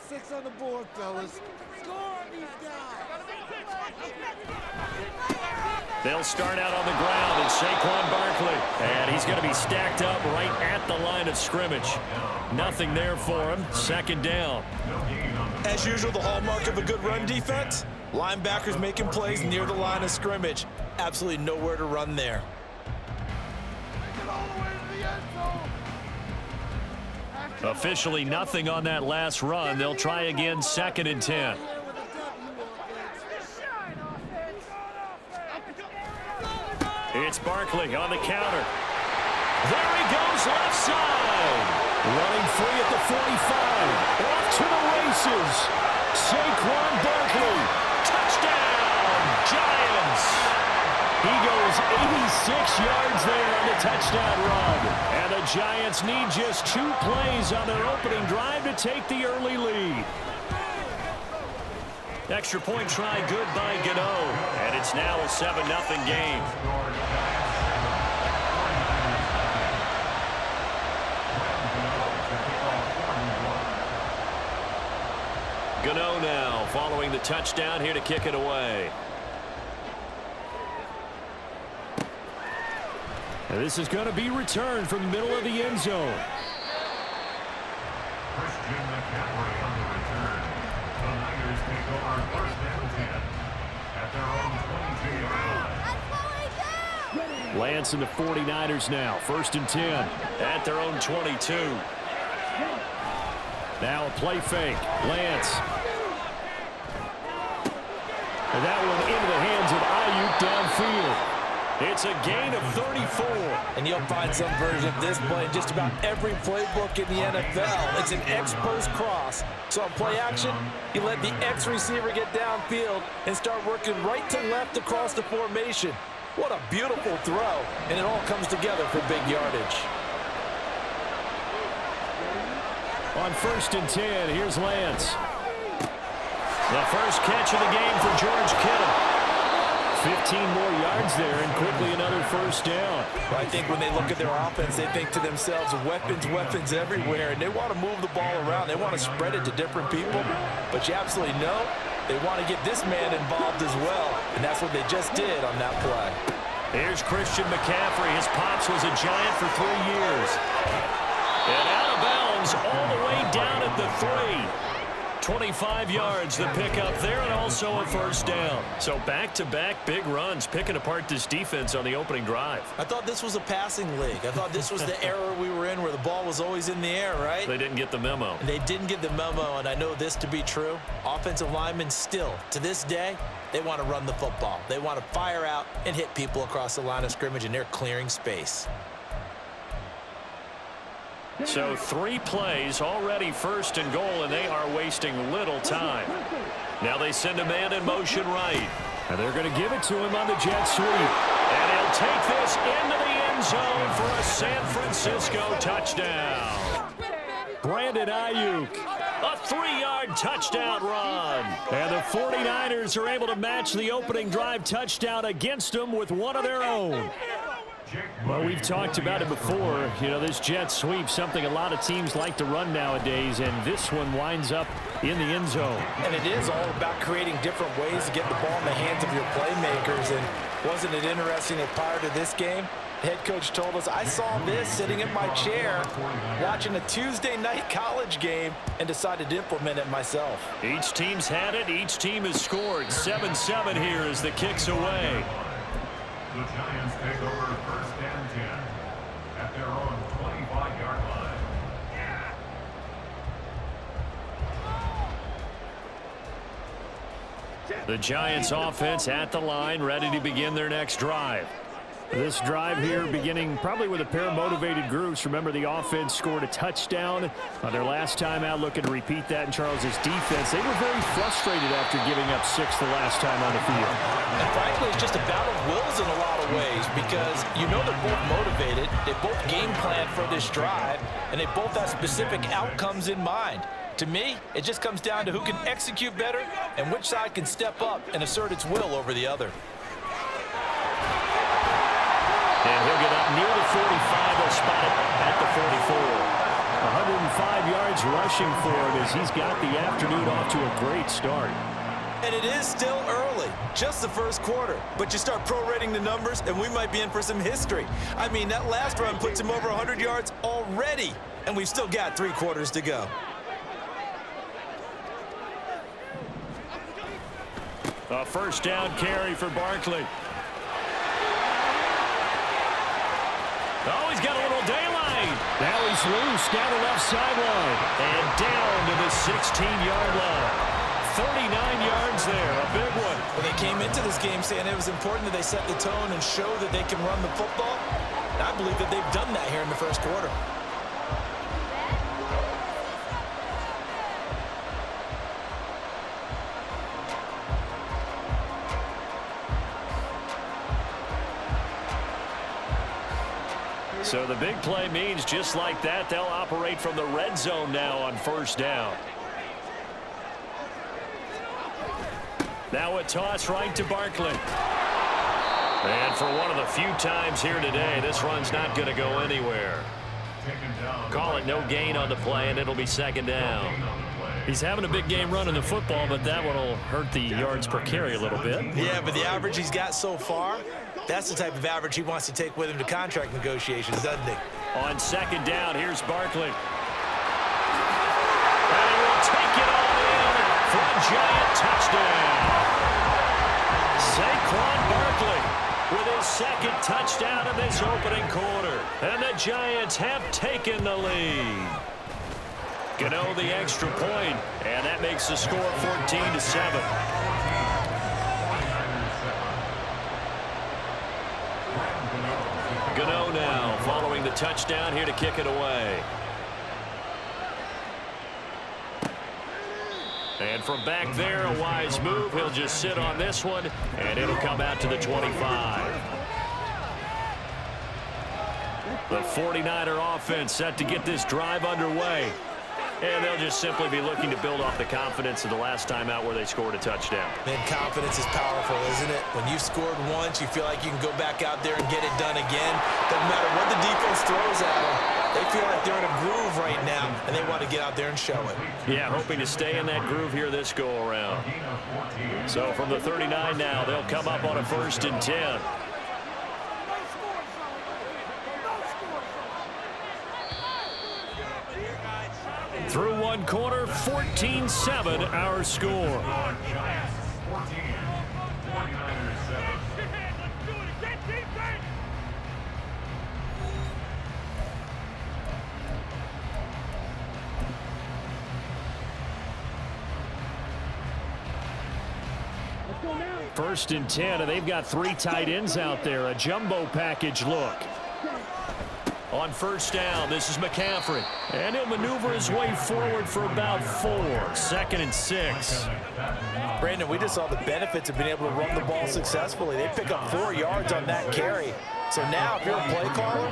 6 on the board, fellas. Score on these guys. They'll start out on the ground, and Saquon Barkley. And he's going to be stacked up right at the line of scrimmage. Nothing there for him. Second down. As usual, the hallmark of a good run defense, linebackers making plays near the line of scrimmage. Absolutely nowhere to run there. Officially nothing on that last run. They'll try again, 2nd and 10. It's Barkley on the counter. There he goes, left side. Running free at the 45. Off to the races. Saquon Barkley. Touchdown, Giants. He goes 86 yards there on the touchdown run. And the Giants need just 2 plays on their opening drive to take the early lead. Extra point try good by Gano. And it's now a 7-0 game. Gano now following the touchdown here to kick it away. And this is going to be returned from the middle of the end zone. Lance and the 49ers now. 1st and 10 at their own 22. Now a play fake. Lance. And that one into the hands of Ayuk downfield. It's a gain of 34. And you'll find some version of this play in just about every playbook in the NFL. It's an X-post cross. So on play action, you let the X receiver get downfield and start working right to left across the formation. What a beautiful throw. And it all comes together for big yardage. On 1st and 10, here's Lance. The first catch of the game for George Kittle. 15 more yards there, and quickly another 1st down. I think when they look at their offense, they think to themselves, weapons everywhere, and they want to move the ball around. They want to spread it to different people, but you absolutely know they want to get this man involved as well, and that's what they just did on that play. Here's Christian McCaffrey. His pops was a Giant for 3 years. And out of bounds all the way down at the 3. 25 yards the pickup there, and also a 1st down. So back-to-back big runs, picking apart this defense on the opening drive. I thought this was a passing league. I thought this was the era we were in where the ball was always in the air, right? They didn't get the memo. They didn't get the memo, and I know this to be true. Offensive linemen still, to this day, they want to run the football. They want to fire out and hit people across the line of scrimmage, and they're clearing space. So 3 plays, already 1st and goal, and they are wasting little time. Now they send a man in motion right. And they're going to give it to him on the jet sweep. And he'll take this into the end zone for a San Francisco touchdown. Brandon Ayuk, a 3-yard touchdown run. And the 49ers are able to match the opening drive touchdown against them with one of their own. Well, we've talked about it before. You know, this jet sweep, something a lot of teams like to run nowadays, and this one winds up in the end zone. And it is all about creating different ways to get the ball in the hands of your playmakers. And wasn't it interesting that prior to this game, the head coach told us, I saw this sitting in my chair watching a Tuesday night college game and decided to implement it myself. Each team's had it. Each team has scored. 7-7 here as the kick's away. The Giants take over 1st and 10 at their own 25-yard line. The Giants offense at the line, ready to begin their next drive. This drive here beginning probably with a pair of motivated groups. Remember, the offense scored a touchdown on their last time out, looking to repeat that in Charles's defense. They were very frustrated after giving up 6 the last time on the field. And frankly, it's just a battle of wills in a lot of ways because you know they're both motivated, they both game plan for this drive, and they both have specific outcomes in mind. To me, it just comes down to who can execute better and which side can step up and assert its will over the other. And he'll get up near the 45. They'll spot it at the 44. 105 yards rushing for him as he's got the afternoon off to a great start. And it is still early, just the first quarter. But you start prorating the numbers, and we might be in for some history. I mean, that last run puts him over 100 yards already, and we've still got 3 quarters to go. A first down carry for Barkley. Oh, he's got a little daylight. Now he's loose down the left sideline and down to the 16-yard line. 39 yards there, a big one. Well, they came into this game saying it was important that they set the tone and show that they can run the football. And I believe that they've done that here in the first quarter. So the big play means just like that, they'll operate from the red zone now on first down. Now a toss right to Barkley. And for one of the few times here today, this run's not going to go anywhere. Call it no gain on the play, and it'll be second down. He's having a big game running the football, but that one will hurt the yards per carry a little bit. Yeah, but the average he's got so far, that's the type of average he wants to take with him to contract negotiations, doesn't he? On second down, here's Barkley. And he will take it all in for a giant touchdown. Saquon Barkley with his second touchdown in this opening quarter. And the Giants have taken the lead. Gano the extra point, and that makes the score 14-7. Gano now following the touchdown here to kick it away. And from back there, a wise move. He'll just sit on this one, and it'll come out to the 25. The 49er offense set to get this drive underway. And they'll just simply be looking to build off the confidence of the last time out where they scored a touchdown. Man, confidence is powerful, isn't it? When you've scored once, you feel like you can go back out there and get it done again. Doesn't matter what the defense throws at them. They feel like they're in a groove right now, and they want to get out there and show it. Yeah, hoping to stay in that groove here this go-around. So from the 39 now, they'll come up on a 1st and 10. Through one quarter, 14-7 our score. First and 10, and they've got 3 tight ends out there. A jumbo package look. On first down, this is McCaffrey. And he'll maneuver his way forward for about 4. 2nd and 6. Brandon, we just saw the benefits of being able to run the ball successfully. They pick up 4 yards on that carry. So now, if you're a play caller,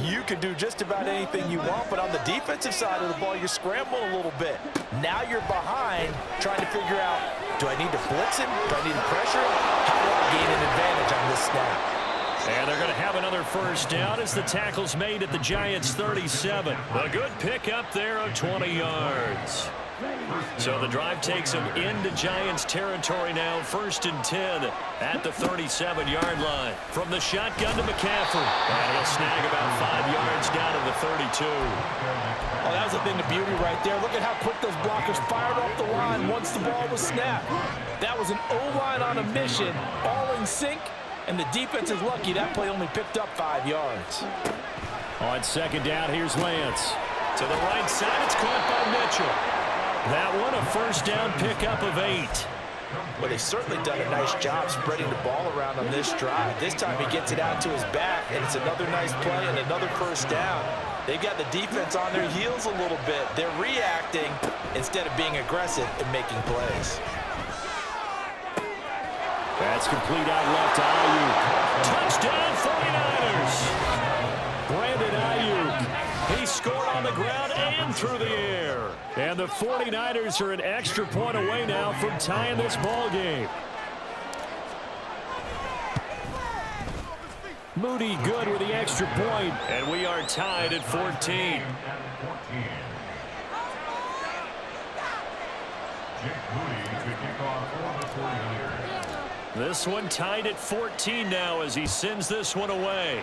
you can do just about anything you want. But on the defensive side of the ball, you're scrambling a little bit. Now you're behind, trying to figure out, do I need to blitz him? Do I need to pressure him? How do I gain an advantage on this snap? And they're going to have another first down as the tackle's made at the Giants' 37. A good pickup there of 20 yards. So the drive takes them into Giants territory now. 1st and 10 at the 37-yard line. From the shotgun to McCaffrey. And he'll snag about 5 yards down to the 32. Oh, that was a thing of beauty right there. Look at how quick those blockers fired off the line once the ball was snapped. That was an O-line on a mission, all in sync. And the defense is lucky that play only picked up 5 yards. On second down, here's Lance. To the right side, it's caught by Mitchell. That one, a first down pickup of 8. Well, they've certainly done a nice job spreading the ball around on this drive. This time he gets it out to his back, and it's another nice play and another first down. They've got the defense on their heels a little bit. They're reacting instead of being aggressive and making plays. That's complete out left to Ayuk. Touchdown 49ers. Brandon Ayuk. He scored on the ground and through the air. And the 49ers are an extra point away now from tying this ball game. Moody good with the extra point. And we are tied at 14. This one tied at 14 now as he sends this one away.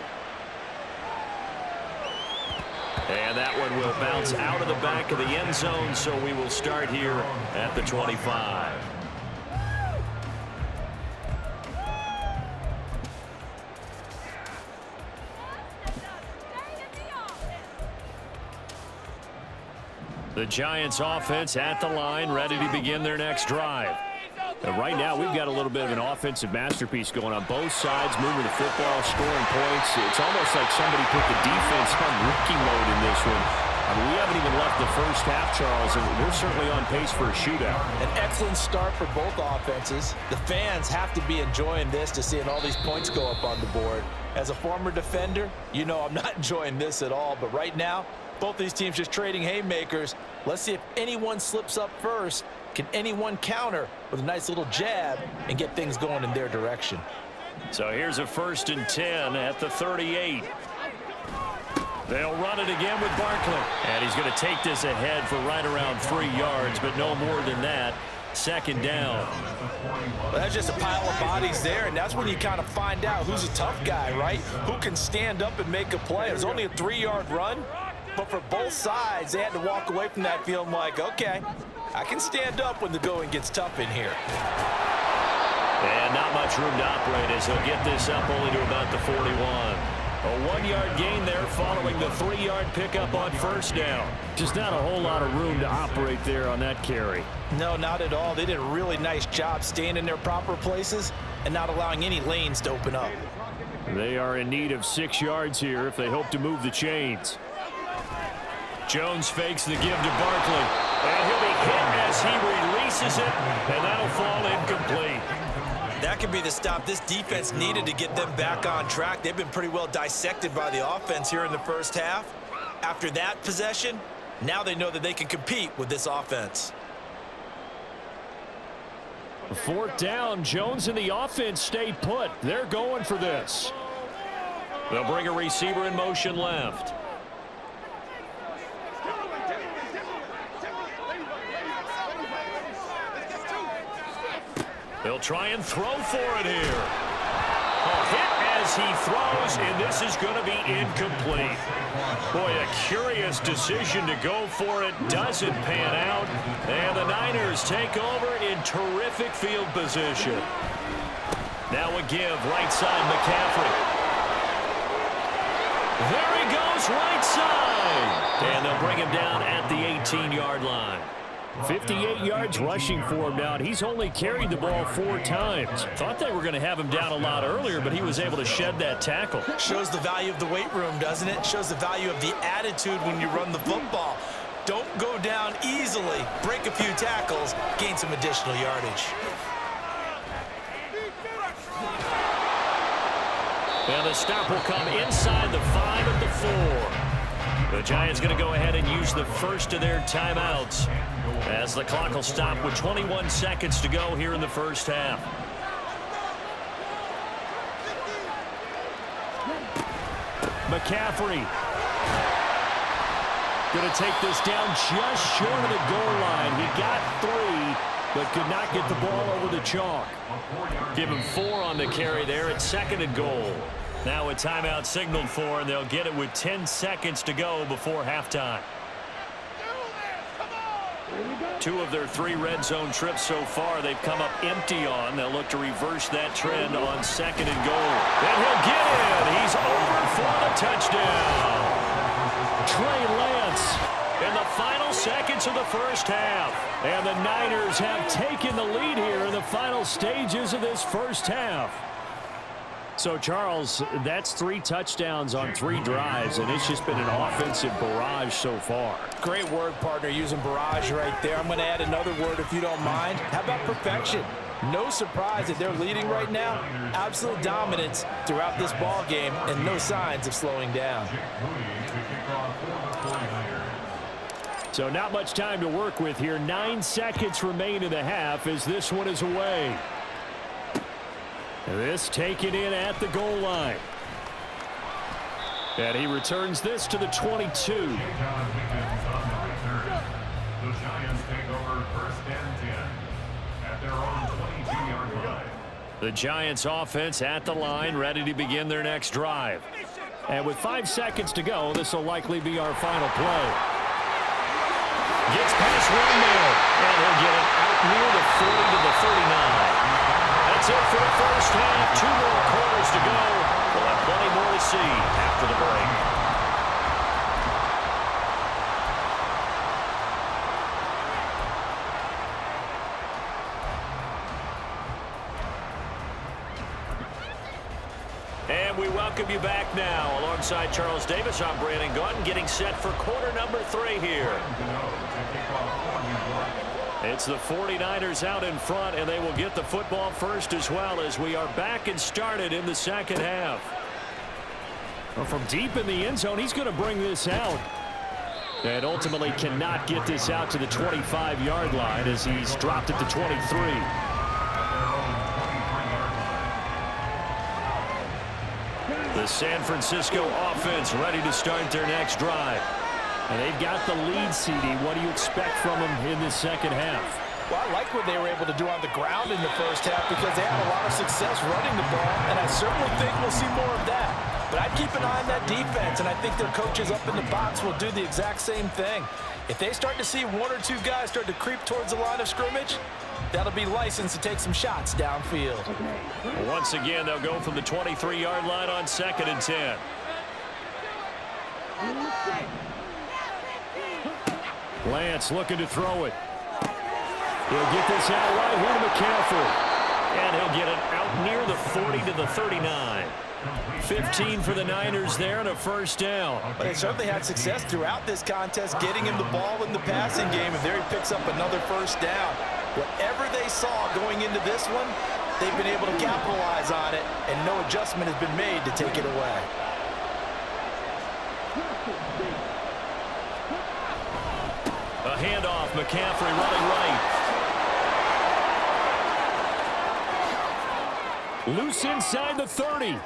And that one will bounce out of the back of the end zone, so we will start here at the 25. The Giants offense at the line, ready to begin their next drive. And right now, we've got a little bit of an offensive masterpiece going on both sides, moving the football, scoring points. It's almost like somebody put the defense on rookie mode in this one. I mean, we haven't even left the first half, Charles, and we're certainly on pace for a shootout. An excellent start for both offenses. The fans have to be enjoying this to seeing all these points go up on the board. As a former defender, you know I'm not enjoying this at all, but right now, both these teams just trading haymakers. Let's see if anyone slips up first. Can anyone counter with a nice little jab and get things going in their direction? So here's a 1st and 10 at the 38. They'll run it again with Barkley. And he's going to take this ahead for right around 3 yards, but no more than that. 2nd down. Well, that's just a pile of bodies there, and that's when you kind of find out who's a tough guy, right? Who can stand up and make a play. It was only a 3-yard run, but for both sides, they had to walk away from that feeling like, okay, I can stand up when the going gets tough in here. And not much room to operate as he'll get this up only to about the 41. A 1-yard gain there following the 3-yard pickup on 1st down. Just not a whole lot of room to operate there on that carry. No, not at all. They did a really nice job staying in their proper places and not allowing any lanes to open up. They are in need of 6 yards here if they hope to move the chains. Jones fakes the give to Barkley. And he'll be hit as he releases it, and that'll fall incomplete. That could be the stop this defense needed to get them back on track. They've been pretty well dissected by the offense here in the first half. After that possession, now they know that they can compete with this offense. 4th down, Jones and the offense stay put. They're going for this. They'll bring a receiver in motion left. They'll try and throw for it here. A hit as he throws, and this is going to be incomplete. Boy, a curious decision to go for it. Doesn't pan out. And the Niners take over in terrific field position. Now a give, right side, McCaffrey. There he goes, right side. And they'll bring him down at the 18-yard line. 58 yards rushing for him now, and he's only carried the ball 4 times. Thought they were going to have him down a lot earlier, but he was able to shed that tackle. Shows the value of the weight room, doesn't it? Shows the value of the attitude when you run the football. Don't go down easily. Break a few tackles, gain some additional yardage. And the stop will come inside the 5 of the 4. The Giants going to go ahead and use the first of their timeouts as the clock will stop with 21 seconds to go here in the first half. McCaffrey going to take this down just short of the goal line. He got 3, but could not get the ball over the chalk. Give him 4 on the carry there at 2nd and goal. Now a timeout signaled for, and they'll get it with 10 seconds to go before halftime. 2 of their 3 red zone trips so far they've come up empty on. They'll look to reverse that trend on 2nd and goal. And he'll get in. He's over for the touchdown. Trey Lance in the final seconds of the first half. And the Niners have taken the lead here in the final stages of this first half. So, Charles, that's 3 touchdowns on 3 drives, and it's just been an offensive barrage so far. Great word, partner, using barrage right there. I'm going to add another word if you don't mind. How about perfection? No surprise that they're leading right now. Absolute dominance throughout this ball game, and no signs of slowing down. So not much time to work with here. 9 seconds remain in the half as this one is away. This taken in at the goal line. And he returns this to the 22. The Giants take over 1st and 10. The Giants offense at the line, ready to begin their next drive. And with 5 seconds to go, this will likely be our final play. Gets past one man, and he'll get it out near the 40 to the 39. That's it for the first half. 2 more quarters to go. We'll have plenty more to see after the break. And we welcome you back now. Alongside Charles Davis, I'm Brandon Gaudin, getting set for quarter number 3 here. It's the 49ers out in front, and they will get the football first as well as we are back and started in the second half. Well, from deep in the end zone, he's going to bring this out. And ultimately cannot get this out to the 25-yard line as he's dropped it to 23. The San Francisco offense ready to start their next drive. And they've got the lead, CD. What do you expect from them in the second half? Well, I like what they were able to do on the ground in the first half because they had a lot of success running the ball, and I certainly think we'll see more of that. But I'd keep an eye on that defense, and I think their coaches up in the box will do the exact same thing. If they start to see 1 or 2 guys start to creep towards the line of scrimmage, that'll be licensed to take some shots downfield. Once again, they'll go from the 23-yard line on 2nd and 10. Lance looking to throw it. He'll get this out right here to McCaffrey. And he'll get it out near the 40 to the 39. 15 for the Niners there and a first down. But they certainly had success throughout this contest getting him the ball in the passing game, and there he picks up another first down. Whatever they saw going into this one, they've been able to capitalize on it, and no adjustment has been made to take it away. A handoff, McCaffrey running right. Loose inside the 30.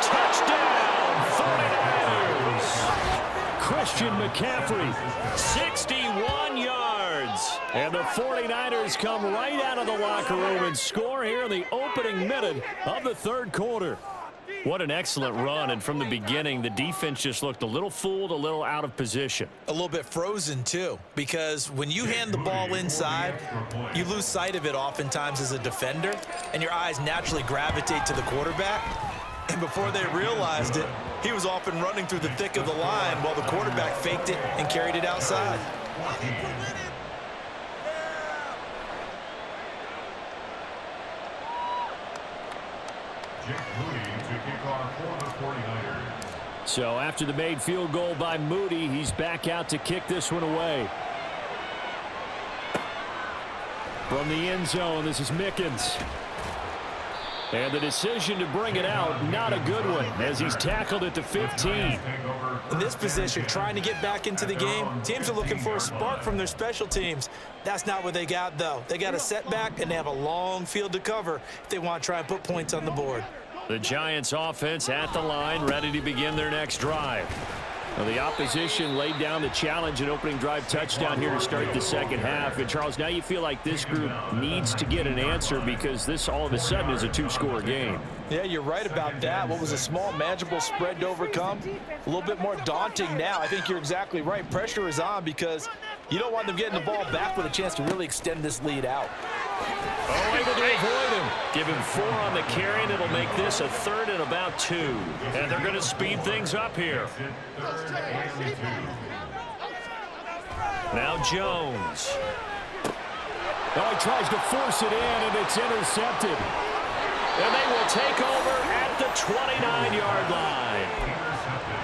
Touchdown, 49ers. Christian McCaffrey. 61 yards. And the 49ers come right out of the locker room and score here in the opening minute of the third quarter. What an excellent run, and from the beginning, the defense just looked a little fooled, a little out of position. A little bit frozen, too, because when you hand the ball inside, you lose sight of it oftentimes as a defender, and your eyes naturally gravitate to the quarterback. And before they realized it, he was off and running through the thick of the line while the quarterback faked it and carried it outside. So after the made field goal by Moody, he's back out to kick this one away. From the end zone, this is Mickens. And the decision to bring it out, not a good one, as he's tackled at the 15. In this position, trying to get back into the game, teams are looking for a spark from their special teams. That's not what they got, though. They got a setback, and they have a long field to cover if they want to try and put points on the board. The Giants offense at the line, ready to begin their next drive. Well, the opposition laid down the challenge and opening drive touchdown here to start the second half. And, Charles, now you feel like this group needs to get an answer because this all of a sudden is a 2-score game. Yeah, you're right about that. What was a small, manageable spread to overcome, a little bit more daunting now. I think you're exactly right. Pressure is on because you don't want them getting the ball back with a chance to really extend this lead out. Oh, able to avoid him. Give him 4 on the carry, and it'll make this a 3rd and about 2. And they're going to speed things up here. Now Jones. Oh, he tries to force it in, and it's intercepted. And they will take over at the 29-yard line.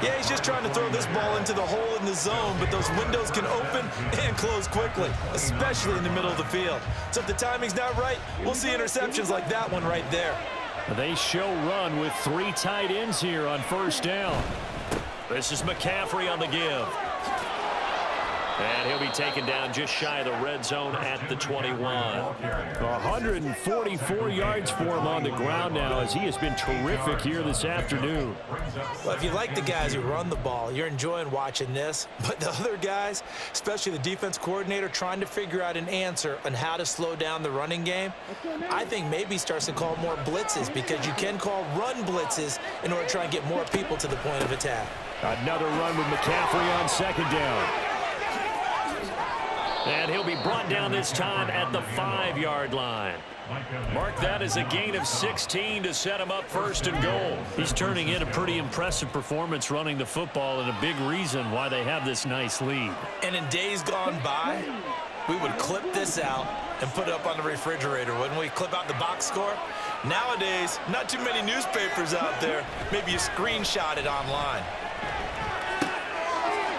Yeah, he's just trying to throw this ball into the hole in the zone, but those windows can open and close quickly, especially in the middle of the field. So if the timing's not right, we'll see interceptions like that one right there. They show run with 3 tight ends here on first down. This is McCaffrey on the give. And he'll be taken down just shy of the red zone at the 21. 144 yards for him on the ground now, as he has been terrific here this afternoon. Well, if you like the guys who run the ball, you're enjoying watching this. But the other guys, especially the defense coordinator, trying to figure out an answer on how to slow down the running game, I think maybe he starts to call more blitzes, because you can call run blitzes in order to try and get more people to the point of attack. Another run with McCaffrey on second down. And he'll be brought down this time at the 5-yard line. Mark that as a gain of 16 to set him up first and goal. He's turning in a pretty impressive performance running the football, and a big reason why they have this nice lead. And in days gone by, we would clip this out and put it up on the refrigerator, wouldn't we? Clip out the box score. Nowadays, not too many newspapers out there. Maybe you screenshot it online.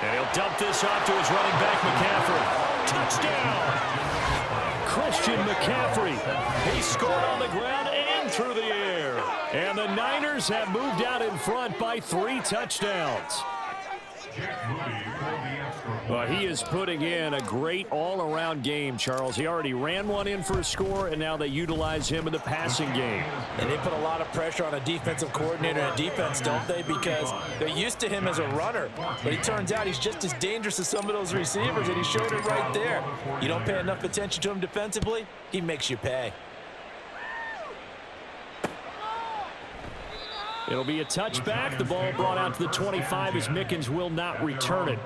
And he'll dump this off to his running back, McCaffrey. Touchdown! Christian McCaffrey. He scored on the ground and through the air. And the Niners have moved out in front by 3 touchdowns. Well, he is putting in a great all-around game, Charles. He already ran one in for a score, and now they utilize him in the passing game. And they put a lot of pressure on a defensive coordinator and defense, don't they? Because they're used to him as a runner. But it turns out he's just as dangerous as some of those receivers, and he showed it right there. You don't pay enough attention to him defensively, he makes you pay. It'll be a touchback. The ball brought out to the 25 as Mickens will not return it.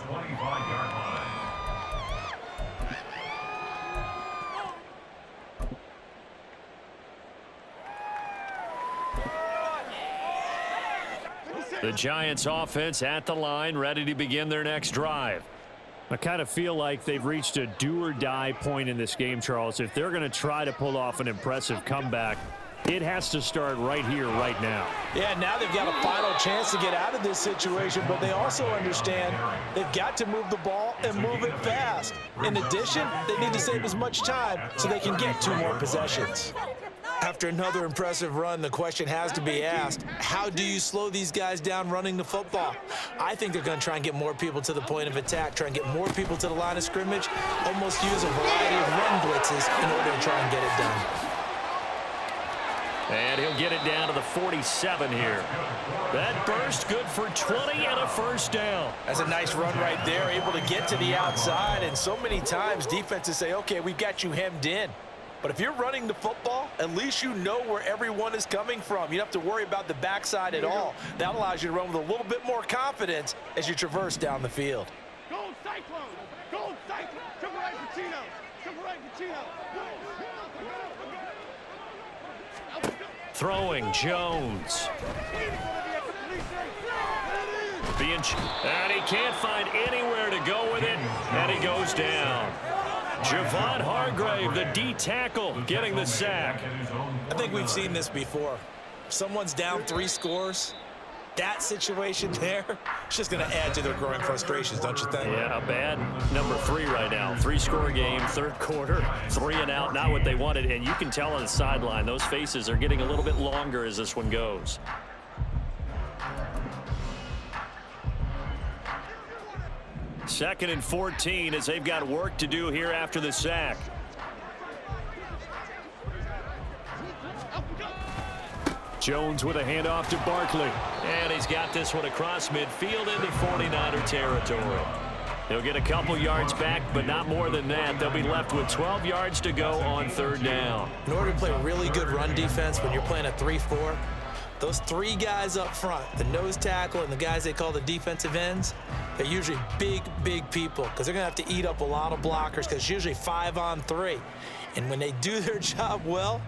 The Giants offense at the line, ready to begin their next drive. I kind of feel like they've reached a do-or-die point in this game, Charles. If they're going to try to pull off an impressive comeback, it has to start right here, right now. Yeah, now they've got a final chance to get out of this situation, but they also understand they've got to move the ball and move it fast. In addition, they need to save as much time so they can get 2 more possessions. After another impressive run, the question has to be asked, how do you slow these guys down running the football? I think they're going to try and get more people to the point of attack, try and get more people to the line of scrimmage, almost use a variety of run blitzes in order to try and get it done. And he'll get it down to the 47 here. That burst good for 20 and a first down. That's a nice run right there, able to get to the outside. And so many times defenses say, okay, we've got you hemmed in. But if you're running the football, at least you know where everyone is coming from. You don't have to worry about the backside at all. That allows you to run with a little bit more confidence as you traverse down the field. Gold Cyclone! Gold Cyclone! Triple right Pacino! Triple right Pacino! Throwing Jones. And he can't find anywhere to go with it, and he goes down. Javon Hargrave, the D tackle, getting the sack. I think we've seen this before. Someone's down 3 scores. That situation there, it's just going to add to their growing frustrations, don't you think? Yeah, a bad number 3 right now. 3-score game, third quarter, 3 and out, not what they wanted. And you can tell on the sideline, those faces are getting a little bit longer as this one goes. Second and 14 as they've got work to do here after the sack. Jones with a handoff to Barkley. And he's got this one across midfield into 49er territory. He'll get a couple yards back, but not more than that. They'll be left with 12 yards to go on third down. In order to play really good run defense when you're playing a 3-4, those 3 guys up front, the nose tackle and the guys they call the defensive ends, they're usually big people because they're going to have to eat up a lot of blockers because it's usually 5-on-3. And when they do their job well,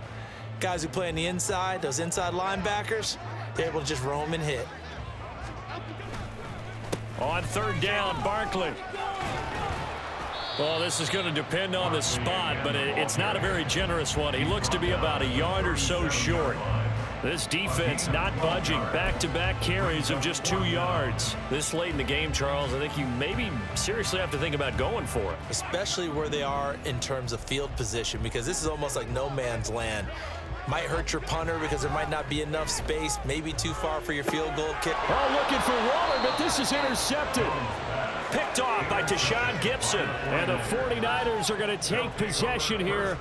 guys who play on the inside, those inside linebackers, they're able to just roam and hit. On third down, Barkley. Well, this is going to depend on the spot, but it's not a very generous one. He looks to be about a yard or so short. This defense not budging. Back-to-back carries of just 2 yards. This late in the game, Charles, I think you maybe seriously have to think about going for it. Especially where they are in terms of field position, because this is almost like no man's land. Might hurt your punter because there might not be enough space, maybe too far for your field goal kick. Oh, looking for Waller, but this is intercepted. picked off by Tashaun Gibson. And the 49ers are going to take possession here